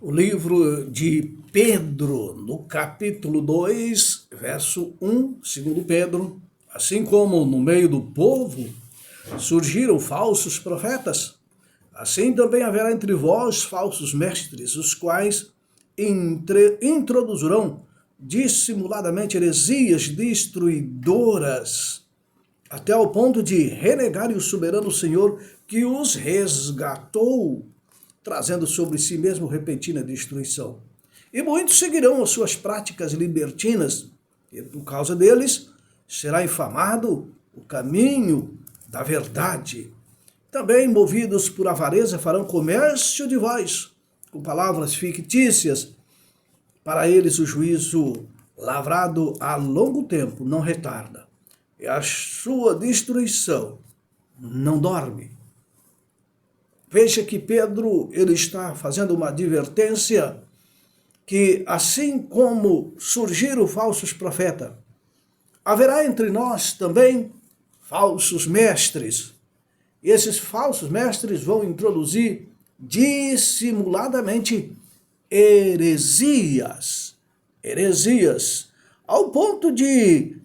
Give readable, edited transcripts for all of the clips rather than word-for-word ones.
O livro de Pedro, no capítulo 2, verso 1, segundo Pedro, assim como no meio do povo surgiram falsos profetas, assim também haverá entre vós falsos mestres, os quais introduzirão dissimuladamente heresias destruidoras, até ao ponto de renegarem o soberano Senhor que os resgatou, trazendo sobre si mesmo repentina destruição. E muitos seguirão as suas práticas libertinas, e por causa deles será infamado o caminho da verdade. Também, movidos por avareza, farão comércio de vós, com palavras fictícias. Para eles o juízo lavrado a longo tempo não retarda, e a sua destruição não dorme. Veja que Pedro ele está fazendo uma advertência que, assim como surgiram falsos profetas, haverá entre nós também falsos mestres. E esses falsos mestres vão introduzir dissimuladamente heresias, ao ponto de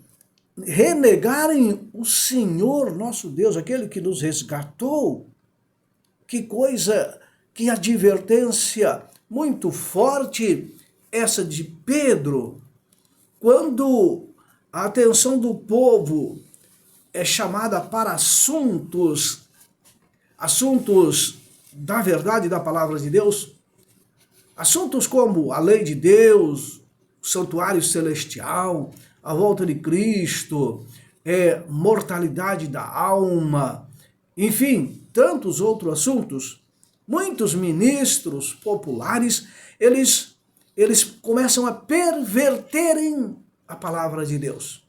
renegarem o Senhor nosso Deus, aquele que nos resgatou. Que coisa, que advertência muito forte essa de Pedro, quando a atenção do povo é chamada para assuntos da verdade da palavra de Deus, assuntos como a lei de Deus, o santuário celestial, a volta de Cristo, mortalidade da alma, enfim, tantos outros assuntos. Muitos ministros populares, eles começam a perverterem a palavra de Deus.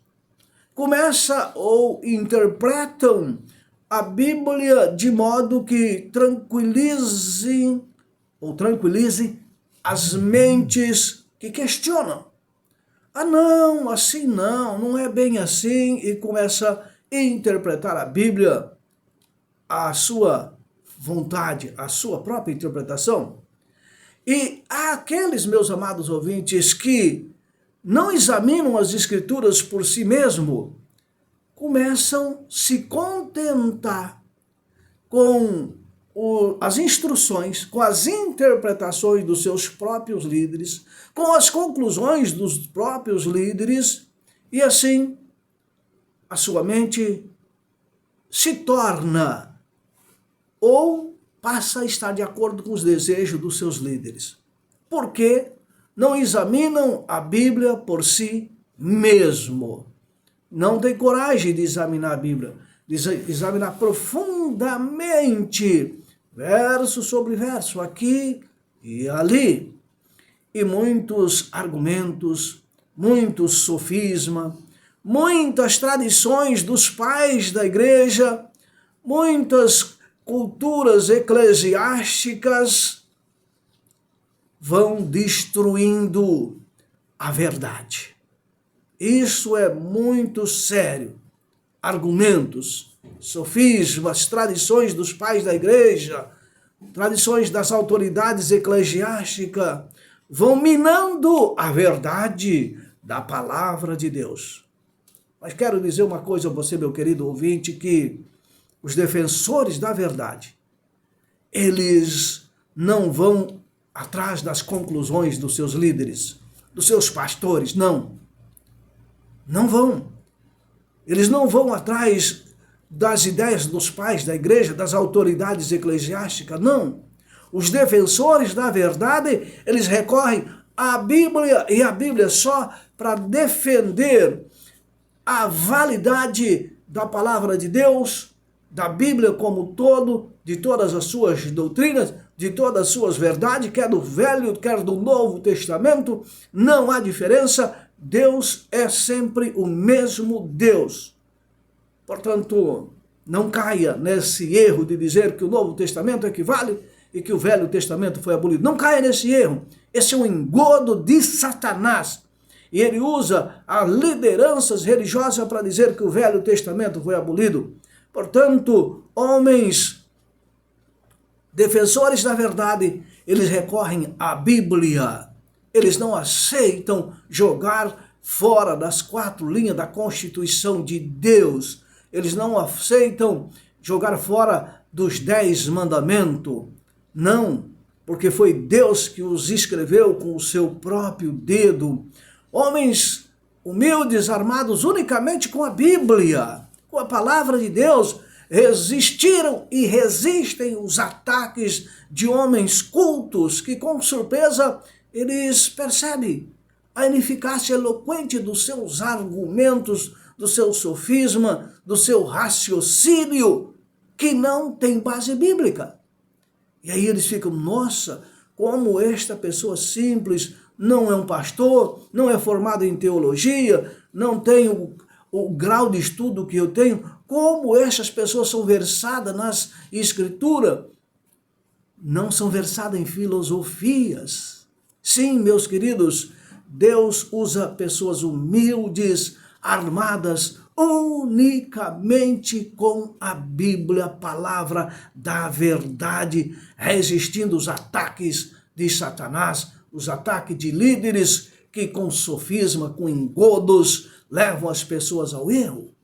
Começam ou interpretam a Bíblia de modo que tranquilize as mentes que questionam. Ah, não, assim não é bem assim, e começa a interpretar a Bíblia a sua vontade, a sua própria interpretação. E há aqueles, meus amados ouvintes, que não examinam as Escrituras por si mesmo, começam a se contentar com as instruções, com as interpretações dos seus próprios líderes, com as conclusões dos próprios líderes, e assim a sua mente se torna ou passa a estar de acordo com os desejos dos seus líderes. Porque não examinam a Bíblia por si mesmo. Não tem coragem de examinar a Bíblia, de examinar profundamente, verso sobre verso, aqui e ali. E muitos argumentos, muitos sofismas, muitas tradições dos pais da igreja, muitas culturas eclesiásticas vão destruindo a verdade. Isso é muito sério. Argumentos, sofismas, tradições dos pais da igreja, tradições das autoridades eclesiásticas vão minando a verdade da palavra de Deus. Mas quero dizer uma coisa a você, meu querido ouvinte, que os defensores da verdade, eles não vão atrás das conclusões dos seus líderes, dos seus pastores, não vão. Eles não vão atrás das ideias dos pais da igreja, das autoridades eclesiásticas, não. Os defensores da verdade, eles recorrem à Bíblia, e a Bíblia só para defender a validade da palavra de Deus, da Bíblia como um todo, de todas as suas doutrinas, de todas as suas verdades, quer do Velho, quer do Novo Testamento, não há diferença. Deus é sempre o mesmo Deus. Portanto, não caia nesse erro de dizer que o Novo Testamento equivale e que o Velho Testamento foi abolido. Não caia nesse erro. Esse é um engodo de Satanás. E ele usa as lideranças religiosas para dizer que o Velho Testamento foi abolido. Portanto, homens defensores da verdade, eles recorrem à Bíblia. Eles não aceitam jogar fora das 4 linhas da Constituição de Deus. Eles não aceitam jogar fora dos 10 mandamentos. Não, porque foi Deus que os escreveu com o seu próprio dedo. Homens humildes, armados unicamente com a Bíblia, com a palavra de Deus, resistiram e resistem os ataques de homens cultos que, com surpresa, eles percebem a ineficácia eloquente dos seus argumentos, do seu sofisma, do seu raciocínio, que não tem base bíblica. E aí eles ficam, nossa, como esta pessoa simples não é um pastor, não é formado em teologia, não tem o grau de estudo que eu tenho, como estas pessoas são versadas nas escrituras? Não são versadas em filosofias. Sim, meus queridos, Deus usa pessoas humildes, armadas unicamente com a Bíblia, a palavra da verdade, resistindo os ataques de Satanás, os ataques de líderes que com sofisma, com engodos, levam as pessoas ao erro.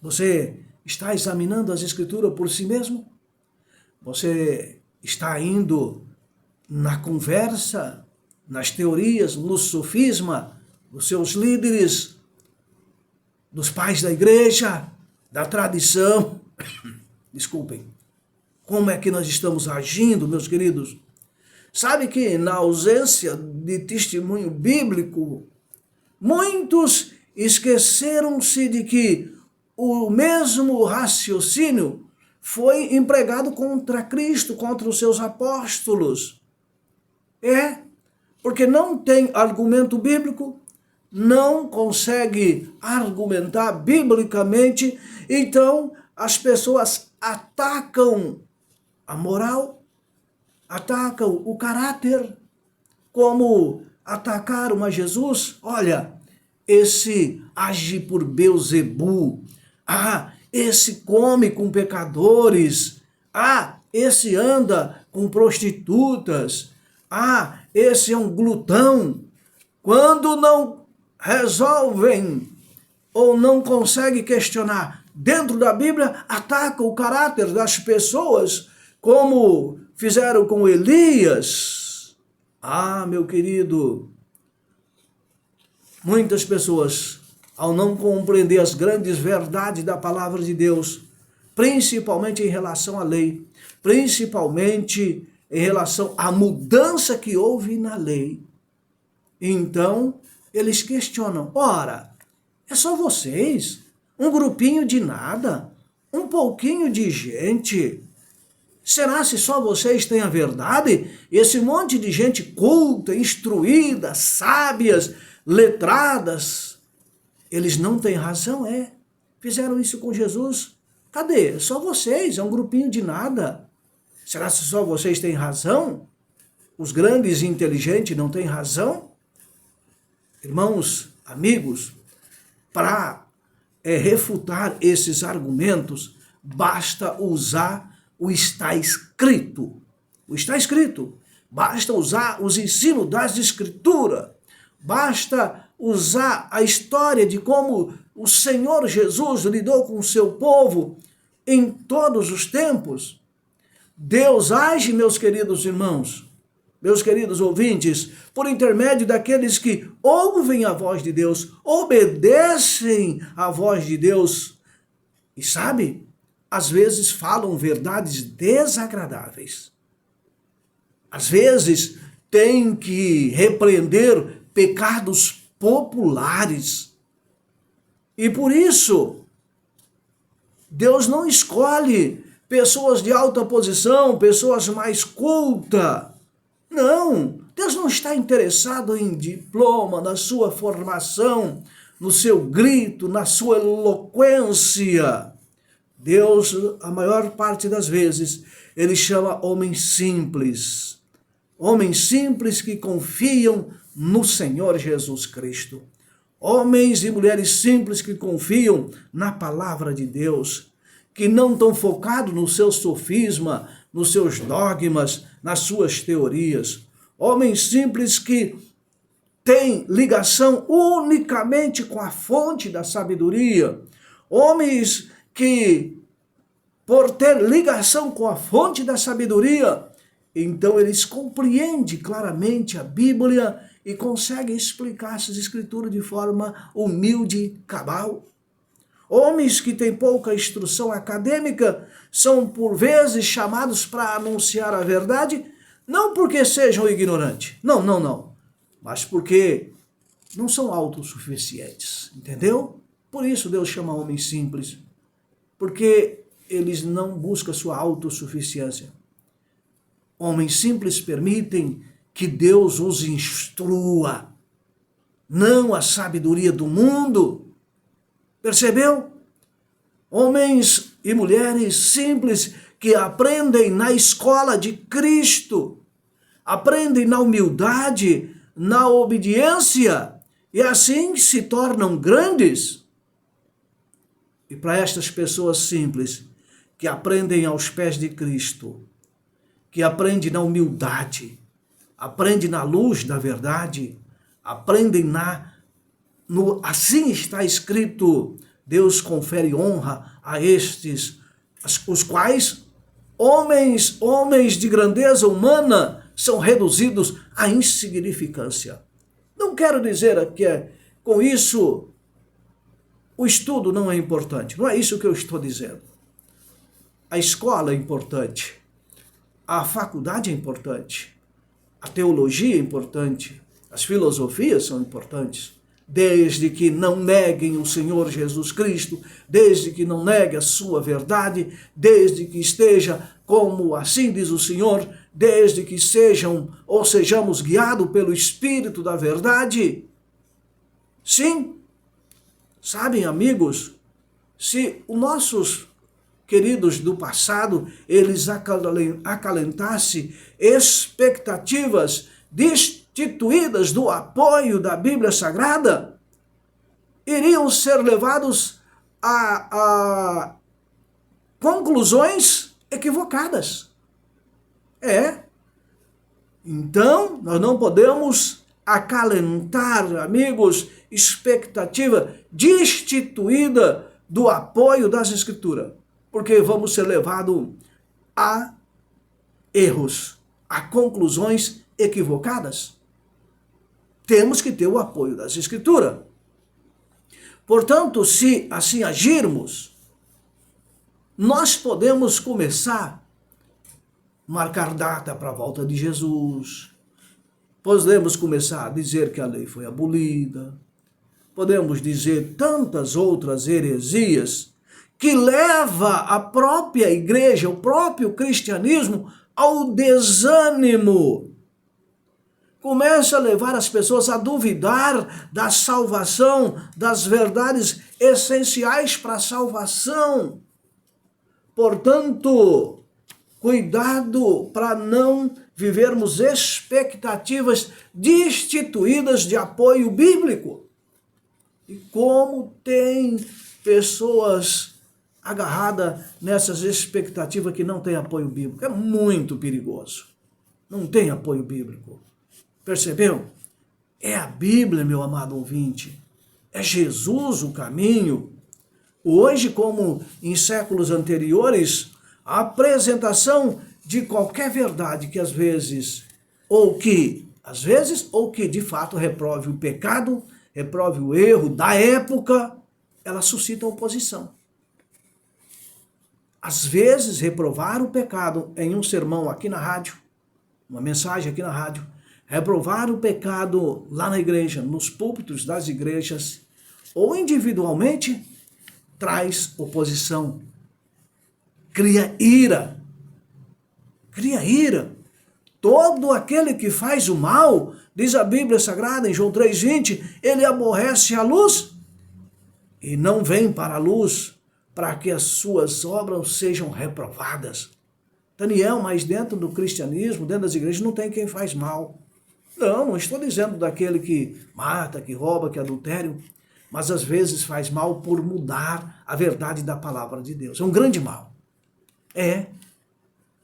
Você está examinando as Escrituras por si mesmo? Você está indo na conversa, nas teorias, no sofisma dos seus líderes, dos pais da igreja, da tradição? Desculpem. Como é que nós estamos agindo, meus queridos? Sabe que na ausência de testemunho bíblico, muitos esqueceram-se de que o mesmo raciocínio foi empregado contra Cristo, contra os seus apóstolos. Porque não tem argumento bíblico, não consegue argumentar biblicamente, então as pessoas atacam a moral, atacam o caráter, como atacaram a Jesus. Olha, esse age por Beelzebu, esse come com pecadores, esse anda com prostitutas, esse é um glutão. Quando não resolvem ou não conseguem questionar dentro da Bíblia, atacam o caráter das pessoas, como fizeram com Elias. Meu querido, muitas pessoas, ao não compreender as grandes verdades da palavra de Deus, principalmente em relação à lei, principalmente em relação à mudança que houve na lei, então eles questionam, ora, é só vocês, um grupinho de nada, um pouquinho de gente, será se só vocês têm a verdade? Esse monte de gente culta, instruída, sábias, letradas, eles não têm razão, fizeram isso com Jesus. Cadê? Só vocês, é um grupinho de nada. Será que só vocês têm razão? Os grandes e inteligentes não têm razão? Irmãos, amigos, para refutar esses argumentos, basta usar o está escrito. O está escrito. Basta usar os ensinos das Escrituras. Basta usar a história de como o Senhor Jesus lidou com o seu povo em todos os tempos. Deus age, meus queridos irmãos, meus queridos ouvintes, por intermédio daqueles que ouvem a voz de Deus, obedecem à voz de Deus e, sabe, às vezes falam verdades desagradáveis. Às vezes tem que repreender pecados populares. E por isso, Deus não escolhe pessoas de alta posição, pessoas mais cultas. Não, Deus não está interessado em diploma, na sua formação, no seu grito, na sua eloquência. Deus, a maior parte das vezes, ele chama homens simples que confiam no Senhor Jesus Cristo. Homens e mulheres simples que confiam na palavra de Deus, que não estão focados no seu sofisma, nos seus dogmas, nas suas teorias. Homens simples que têm ligação unicamente com a fonte da sabedoria. Homens que, por ter ligação com a fonte da sabedoria, então eles compreendem claramente a Bíblia e conseguem explicar essas escrituras de forma humilde e cabal. Homens que têm pouca instrução acadêmica são por vezes chamados para anunciar a verdade, não porque sejam ignorantes, não, mas porque não são autossuficientes, entendeu? Por isso Deus chama homens simples, porque eles não buscam sua autossuficiência. Homens simples permitem que Deus os instrua, não a sabedoria do mundo. Percebeu? Homens e mulheres simples que aprendem na escola de Cristo, aprendem na humildade, na obediência, e assim se tornam grandes. E para estas pessoas simples, que aprendem aos pés de Cristo, que aprendem na humildade, aprendem na luz da verdade, aprendem assim está escrito, Deus confere honra a estes, os quais homens de grandeza humana são reduzidos à insignificância. Não quero dizer que com isso o estudo não é importante, não é isso que eu estou dizendo. A escola é importante, a faculdade é importante, a teologia é importante, as filosofias são importantes, desde que não neguem o Senhor Jesus Cristo, desde que não negue a sua verdade, desde que esteja, como assim diz o Senhor, desde que sejamos guiados pelo Espírito da verdade. Sim, sabem, amigos, se os nossos queridos do passado, eles acalentassem expectativas destituídas do apoio da Bíblia Sagrada, iriam ser levados a conclusões equivocadas. Então, nós não podemos acalentar, amigos, expectativa destituída do apoio das Escrituras, porque vamos ser levados a erros, a conclusões equivocadas. Temos que ter o apoio das Escrituras. Portanto, se assim agirmos, nós podemos começar a marcar data para a volta de Jesus. Podemos começar a dizer que a lei foi abolida. Podemos dizer tantas outras heresias que leva a própria igreja, o próprio cristianismo ao desânimo. Começa a levar as pessoas a duvidar da salvação, das verdades essenciais para a salvação. Portanto, cuidado para não vivermos expectativas destituídas de apoio bíblico. E como tem pessoas agarradas nessas expectativas que não tem apoio bíblico, é muito perigoso. Não tem apoio bíblico. Percebeu? É a Bíblia, meu amado ouvinte. É Jesus o caminho. Hoje, como em séculos anteriores, a apresentação de qualquer verdade que às vezes ou que de fato reprove o pecado, reprove o erro da época, ela suscita oposição. Às vezes, reprovar o pecado em um sermão aqui na rádio, uma mensagem aqui na rádio, reprovar o pecado lá na igreja, nos púlpitos das igrejas, ou individualmente, traz oposição, cria ira. Cria ira. Todo aquele que faz o mal, diz a Bíblia Sagrada em João 3,20, ele aborrece a luz e não vem para a luz para que as suas obras sejam reprovadas. Daniel, mas dentro do cristianismo, dentro das igrejas, não tem quem faz mal. Não estou dizendo daquele que mata, que rouba, que adultério, mas às vezes faz mal por mudar a verdade da palavra de Deus. É um grande mal.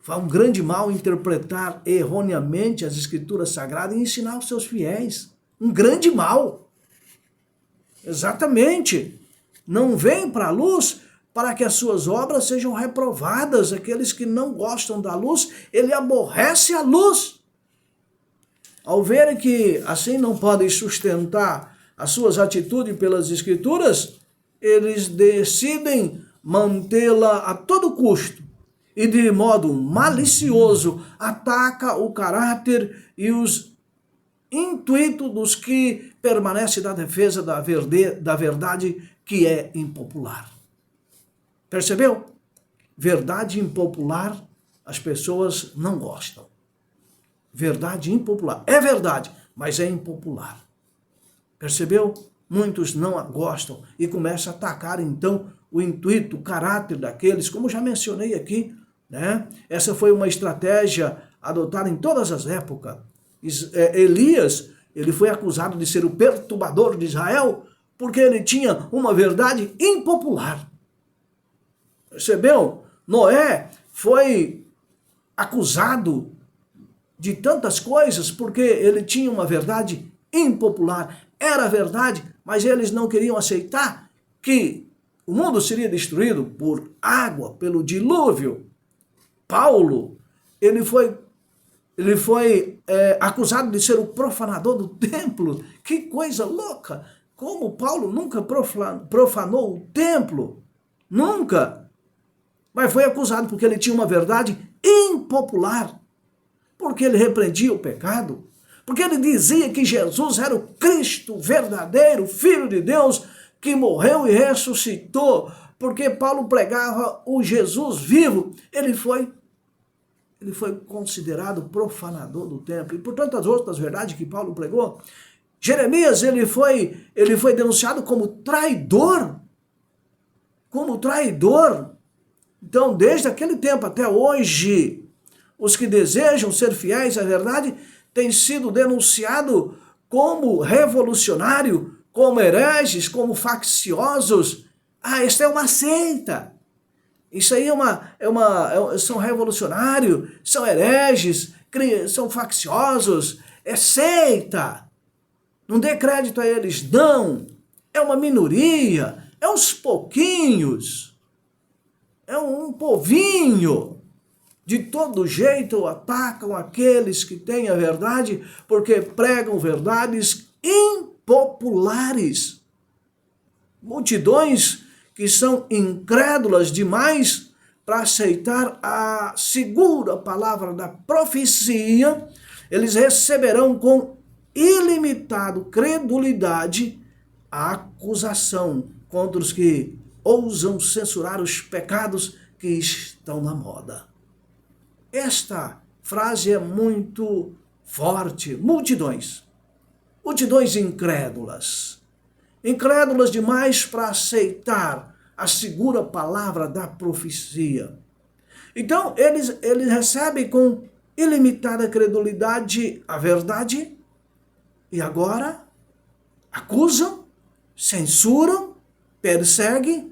Foi um grande mal interpretar erroneamente as Escrituras Sagradas e ensinar aos seus fiéis. Um grande mal. Exatamente. Não vem para a luz para que as suas obras sejam reprovadas. Aqueles que não gostam da luz, ele aborrece a luz. Ao verem que assim não podem sustentar as suas atitudes pelas Escrituras, eles decidem mantê-la a todo custo. E de modo malicioso ataca o caráter e os intuitos dos que permanecem na defesa da verdade que é impopular. Percebeu? Verdade impopular, as pessoas não gostam. Verdade impopular. É verdade, mas é impopular. Percebeu? Muitos não a gostam e começam a atacar, então, o intuito, o caráter daqueles, como já mencionei aqui, né? Essa foi uma estratégia adotada em todas as épocas. Elias, ele foi acusado de ser o perturbador de Israel porque ele tinha uma verdade impopular. Percebeu? Noé foi acusado de tantas coisas porque ele tinha uma verdade impopular. Era verdade, mas eles não queriam aceitar que o mundo seria destruído por água, pelo dilúvio. Paulo, ele foi acusado de ser o profanador do templo. Que coisa louca! Como Paulo nunca profanou o templo? Nunca! Mas foi acusado porque ele tinha uma verdade impopular. Porque ele repreendia o pecado. Porque ele dizia que Jesus era o Cristo verdadeiro, Filho de Deus, que morreu e ressuscitou. Porque Paulo pregava o Jesus vivo. Ele foi considerado profanador do templo. E por tantas outras verdades que Paulo pregou. Jeremias, ele foi denunciado como traidor. Como traidor. Então, desde aquele tempo até hoje, os que desejam ser fiéis à verdade têm sido denunciados como revolucionário, como hereges, como facciosos. Ah, esta é uma seita. Isso aí são revolucionários, são hereges, são facciosos, é seita. Não dê crédito a eles, não. É uma minoria, é uns pouquinhos, é um povinho. De todo jeito atacam aqueles que têm a verdade porque pregam verdades impopulares. Multidões que são incrédulas demais para aceitar a segura palavra da profecia, eles receberão com ilimitada credulidade a acusação contra os que ousam censurar os pecados que estão na moda. Esta frase é muito forte. Multidões incrédulas. Incrédulas demais para aceitar a segura palavra da profecia. Então, eles recebem com ilimitada credulidade a verdade e agora acusam, censuram, perseguem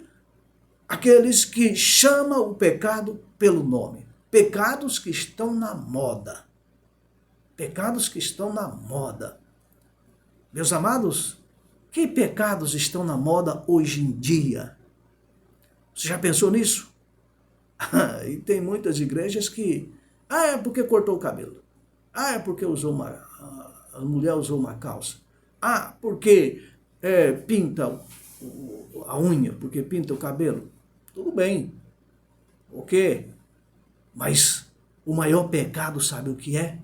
aqueles que chamam o pecado pelo nome. Pecados que estão na moda. Pecados que estão na moda. Meus amados, que pecados estão na moda hoje em dia? Você já pensou nisso? E tem muitas igrejas que... é porque cortou o cabelo. É porque a mulher usou uma calça. Porque pinta a unha, porque pinta o cabelo. Tudo bem. Ok. Mas o maior pecado, sabe o que é?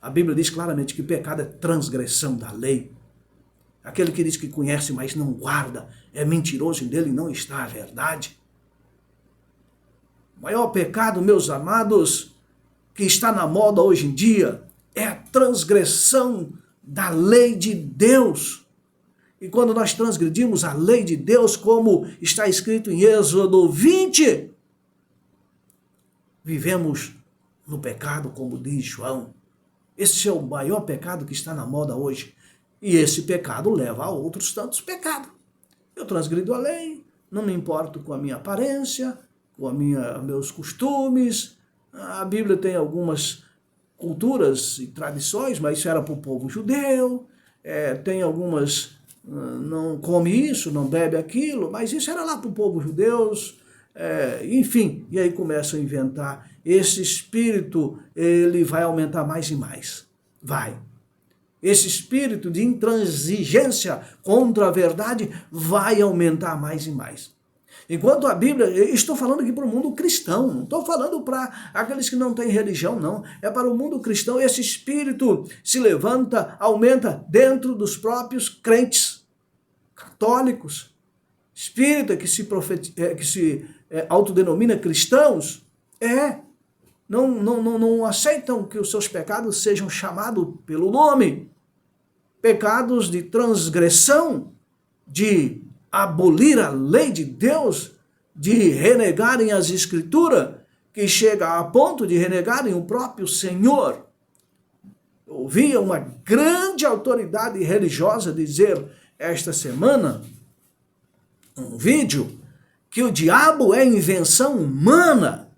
A Bíblia diz claramente que pecado é transgressão da lei. Aquele que diz que conhece, mas não guarda, é mentiroso e nele não está a verdade. O maior pecado, meus amados, que está na moda hoje em dia, é a transgressão da lei de Deus. E quando nós transgredimos a lei de Deus, como está escrito em Êxodo 20, vivemos no pecado, como diz João. Esse é o maior pecado que está na moda hoje. E esse pecado leva a outros tantos pecados. Eu transgrido a lei, não me importo com a minha aparência, com meus costumes. A Bíblia tem algumas culturas e tradições, mas isso era para o povo judeu. Tem algumas, não come isso, não bebe aquilo, mas isso era lá para o povo judeus. Enfim, e aí começam a inventar. Esse espírito, ele vai aumentar mais e mais. Vai. Esse espírito de intransigência contra a verdade vai aumentar mais e mais. Enquanto a Bíblia, estou falando aqui para o mundo cristão, não estou falando para aqueles que não têm religião, não. É para o mundo cristão. Esse espírito se levanta, aumenta dentro dos próprios crentes católicos. Espírita que se autodenomina cristãos, não aceitam que os seus pecados sejam chamados pelo nome. Pecados de transgressão, de abolir a lei de Deus, de renegarem as Escrituras, que chega a ponto de renegarem o próprio Senhor. Eu ouvi uma grande autoridade religiosa dizer esta semana, um vídeo, que o diabo é invenção humana,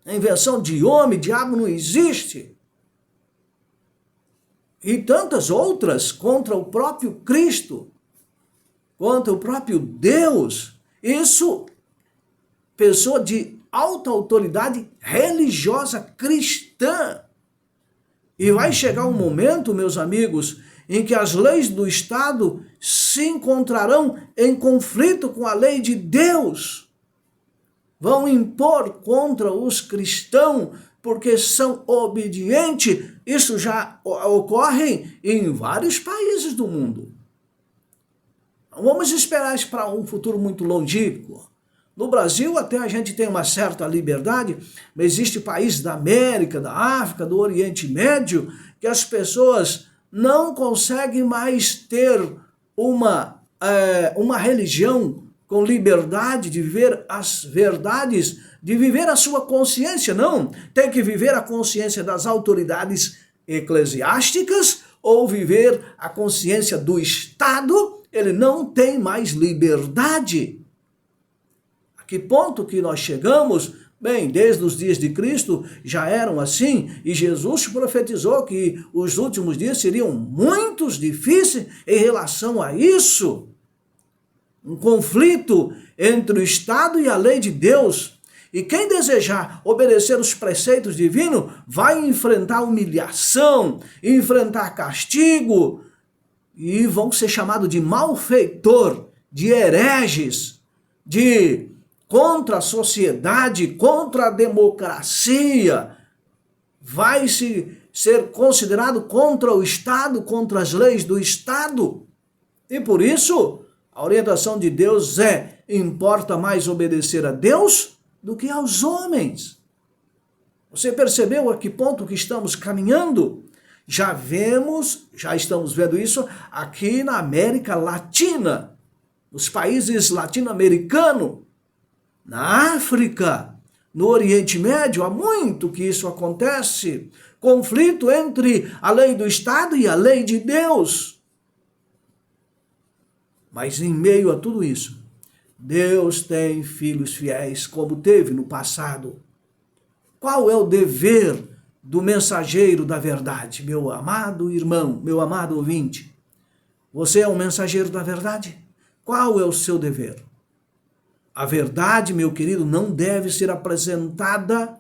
é invenção de homem, diabo não existe. E tantas outras contra o próprio Cristo, contra o próprio Deus. Isso, pessoa de alta autoridade religiosa cristã. E vai chegar um momento, meus amigos, em que as leis do Estado se encontrarão em conflito com a lei de Deus. Vão impor contra os cristãos porque são obedientes. Isso já ocorre em vários países do mundo. Vamos esperar isso para um futuro muito longínquo. No Brasil até a gente tem uma certa liberdade, mas existem países da América, da África, do Oriente Médio, que as pessoas não conseguem mais ter uma religião com liberdade de viver as verdades, de viver a sua consciência. Não, tem que viver a consciência das autoridades eclesiásticas ou viver a consciência do Estado. Ele não tem mais liberdade. A que ponto que nós chegamos? Bem, desde os dias de Cristo já eram assim, e Jesus profetizou que os últimos dias seriam muito difíceis em relação a isso. Um conflito entre o Estado e a lei de Deus. E quem desejar obedecer os preceitos divinos vai enfrentar humilhação, enfrentar castigo, e vão ser chamados de malfeitor, de hereges, de contra a sociedade, contra a democracia. Vai ser considerado contra o Estado, contra as leis do Estado. E por isso, a orientação de Deus importa mais obedecer a Deus do que aos homens. Você percebeu a que ponto que estamos caminhando? Já estamos vendo isso aqui na América Latina, nos países latino-americanos, na África, no Oriente Médio, há muito que isso acontece. Conflito entre a lei do Estado e a lei de Deus. Mas em meio a tudo isso, Deus tem filhos fiéis, como teve no passado. Qual é o dever do mensageiro da verdade, meu amado irmão, meu amado ouvinte? Você é um mensageiro da verdade? Qual é o seu dever? A verdade, meu querido, não deve ser apresentada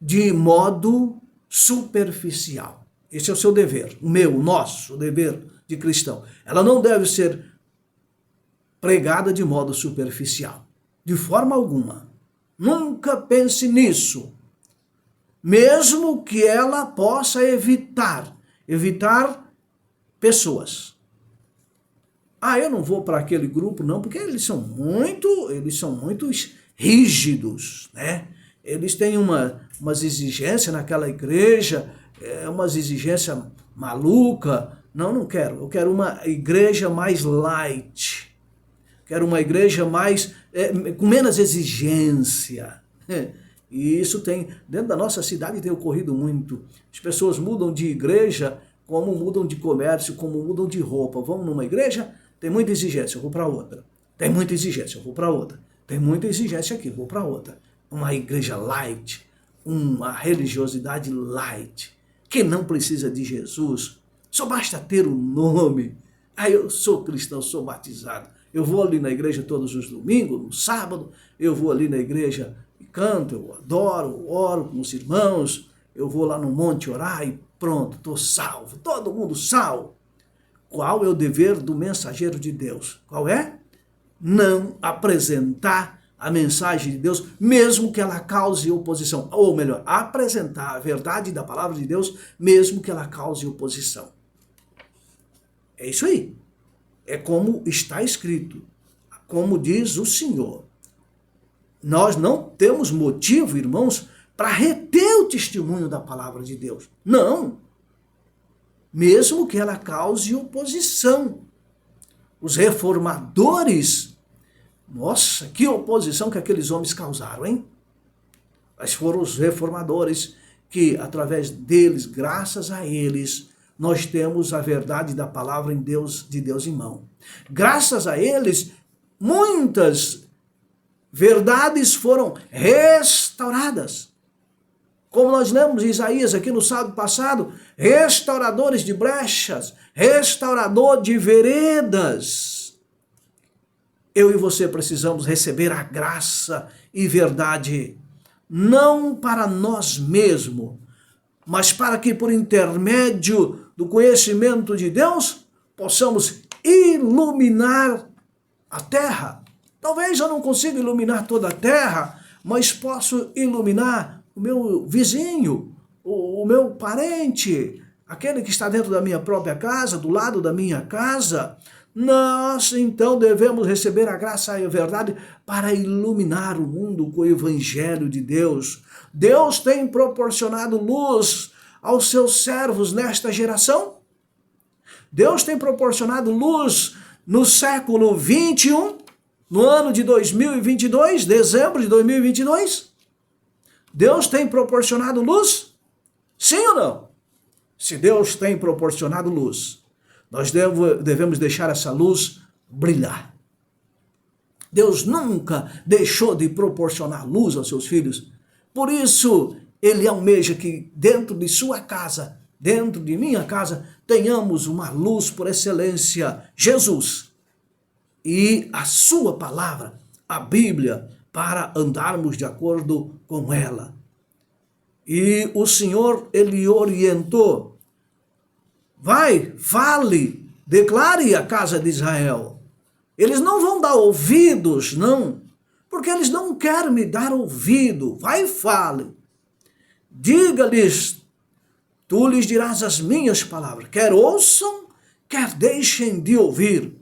de modo superficial. Esse é o seu dever, o meu, o nosso, o dever de cristão. Ela não deve ser pregada de modo superficial, de forma alguma. Nunca pense nisso. Mesmo que ela possa evitar pessoas. Eu não vou para aquele grupo não, porque eles são muito rígidos, né? Eles têm umas exigências naquela igreja, umas exigências maluca. Não quero. Eu quero uma igreja mais light. Quero uma igreja mais com menos exigência. E isso tem, dentro da nossa cidade tem ocorrido muito. As pessoas mudam de igreja como mudam de comércio, como mudam de roupa. Vão numa igreja, tem muita exigência, eu vou para outra. Tem muita exigência, eu vou para outra. Tem muita exigência aqui, vou para outra. Uma igreja light, uma religiosidade light, que não precisa de Jesus, só basta ter o nome. Eu sou cristão, sou batizado. Eu vou ali na igreja todos os domingos, no sábado, eu vou ali na igreja e canto, eu adoro, eu oro com os irmãos, eu vou lá no monte orar e pronto, estou salvo, todo mundo salvo. Qual é o dever do mensageiro de Deus? Qual é? Não apresentar a mensagem de Deus, mesmo que ela cause oposição. Ou melhor, apresentar a verdade da palavra de Deus, mesmo que ela cause oposição. É isso aí. É como está escrito, como diz o Senhor. Nós não temos motivo, irmãos, para reter o testemunho da palavra de Deus. Não. Mesmo que ela cause oposição. Os reformadores, nossa, que oposição que aqueles homens causaram, hein? Mas foram os reformadores que, através deles, graças a eles, nós temos a verdade da palavra de Deus em mão. Graças a eles, muitas verdades foram restauradas. Como nós lemos em Isaías aqui no sábado passado, restauradores de brechas, restaurador de veredas. Eu e você precisamos receber a graça e verdade, não para nós mesmos, mas para que por intermédio do conhecimento de Deus, possamos iluminar a terra. Talvez eu não consiga iluminar toda a terra, mas posso iluminar o meu vizinho, o meu parente, aquele que está dentro da minha própria casa, do lado da minha casa. Nós, então, devemos receber a graça e a verdade para iluminar o mundo com o evangelho de Deus. Deus tem proporcionado luz aos seus servos nesta geração. Deus tem proporcionado luz no século 21, no ano de 2022, dezembro de 2022. Deus tem proporcionado luz? Sim ou não? Se Deus tem proporcionado luz, nós devemos deixar essa luz brilhar. Deus nunca deixou de proporcionar luz aos seus filhos. Por isso, Ele almeja que dentro de sua casa, dentro de minha casa, tenhamos uma luz por excelência, Jesus. E a sua palavra, a Bíblia, para andarmos de acordo com ela. E o Senhor, Ele orientou. Vai, fale, declare a casa de Israel. Eles não vão dar ouvidos, não, porque eles não querem me dar ouvido. Vai e fale. Diga-lhes, tu lhes dirás as minhas palavras, quer ouçam, quer deixem de ouvir.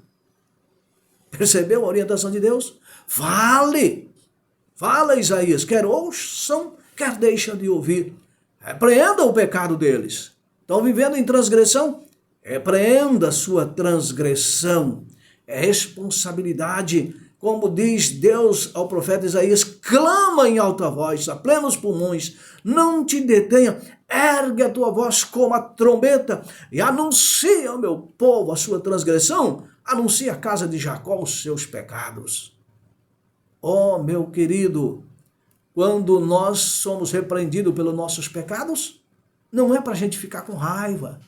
Percebeu a orientação de Deus? Fale. Fala, Isaías, quer ouçam, quer deixem de ouvir. Repreenda o pecado deles. Estão vivendo em transgressão? Repreenda a sua transgressão. É responsabilidade. Como diz Deus ao profeta Isaías, clama em alta voz, a plenos pulmões, não te detenha, ergue a tua voz como a trombeta e anuncia ao meu povo a sua transgressão, anuncia a casa de Jacó os seus pecados. Oh, meu querido, quando nós somos repreendidos pelos nossos pecados, não é para a gente ficar com raiva,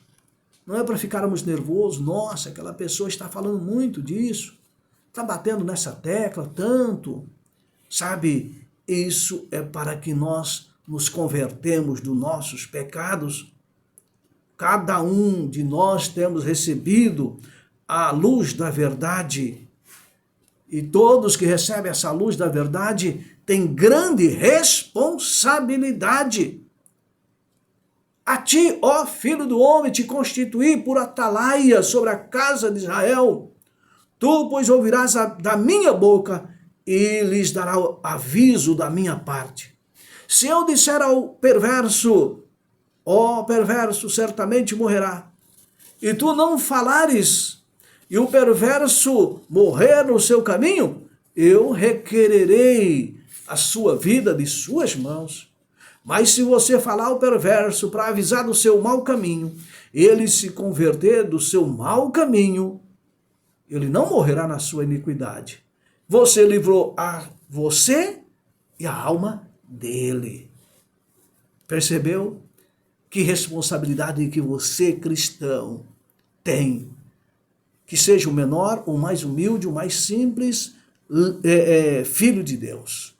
não é para ficarmos nervosos, nossa, aquela pessoa está falando muito disso, está batendo nessa tecla tanto. Sabe, isso é para que nós nos convertemos dos nossos pecados. Cada um de nós temos recebido a luz da verdade. E todos que recebem essa luz da verdade têm grande responsabilidade. A ti, ó filho do homem, te constituí por atalaia sobre a casa de Israel. Tu, pois, ouvirás da minha boca e lhes dará aviso da minha parte. Se eu disser ao perverso, ó perverso, certamente morrerá, e tu não falares, e o perverso morrer no seu caminho, eu requererei a sua vida de suas mãos. Mas se você falar ao perverso para avisar do seu mau caminho, ele se converter do seu mau caminho, ele não morrerá na sua iniquidade. você livrou a você e a alma dele. Percebeu? Que responsabilidade que você, cristão, tem. Que seja o menor, o mais humilde, o mais simples filho de Deus.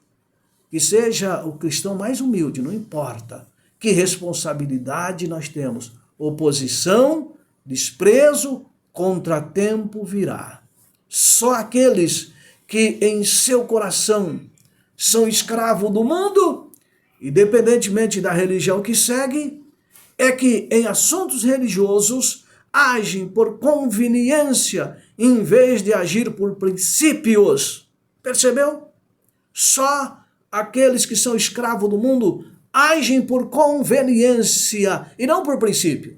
Que seja o cristão mais humilde, não importa. Que responsabilidade nós temos. Oposição, desprezo, contratempo virá. Só aqueles que em seu coração são escravos do mundo, independentemente da religião que segue, é que em assuntos religiosos agem por conveniência em vez de agir por princípios. Percebeu? Só aqueles que são escravos do mundo agem por conveniência e não por princípio.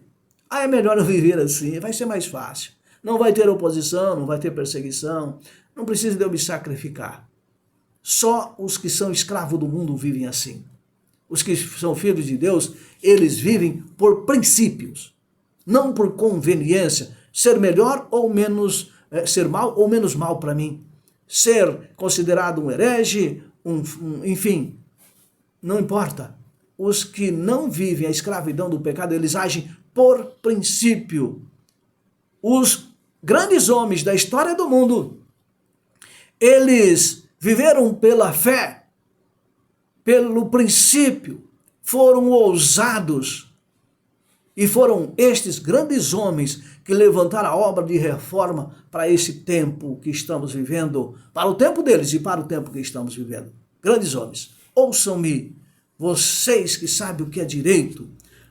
Ah, é melhor eu viver assim, vai ser mais fácil. Não vai ter oposição, não vai ter perseguição, não precisa de eu me sacrificar. Só os que são escravos do mundo vivem assim. Os que são filhos de Deus, eles vivem por princípios, não por conveniência. Ser melhor ou menos, ser mal ou menos mal para mim. Ser considerado um herege, enfim, não importa. Os que não vivem a escravidão do pecado, eles agem por princípio. Os grandes homens da história do mundo, eles viveram pela fé, pelo princípio, foram ousados. E foram estes grandes homens que levantaram a obra de reforma para esse tempo que estamos vivendo, para o tempo deles e para o tempo que estamos vivendo. Grandes homens, ouçam-me, vocês que sabem o que é direito,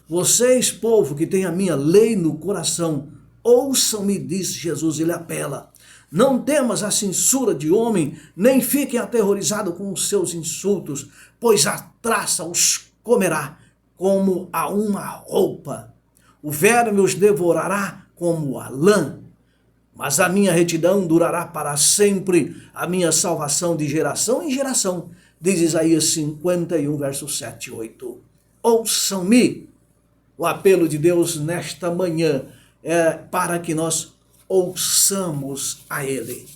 vocês, povo que tem a minha lei no coração, ouçam-me, diz Jesus, ele apela. Não temas a censura de homem, nem fiquem aterrorizados com os seus insultos, pois a traça os comerá como a uma roupa. O verme os devorará como a lã, mas a minha retidão durará para sempre, a minha salvação de geração em geração, diz Isaías 51, versos 7 e 8. Ouçam-me, o apelo de Deus nesta manhã é para que nós ouçamos a Ele.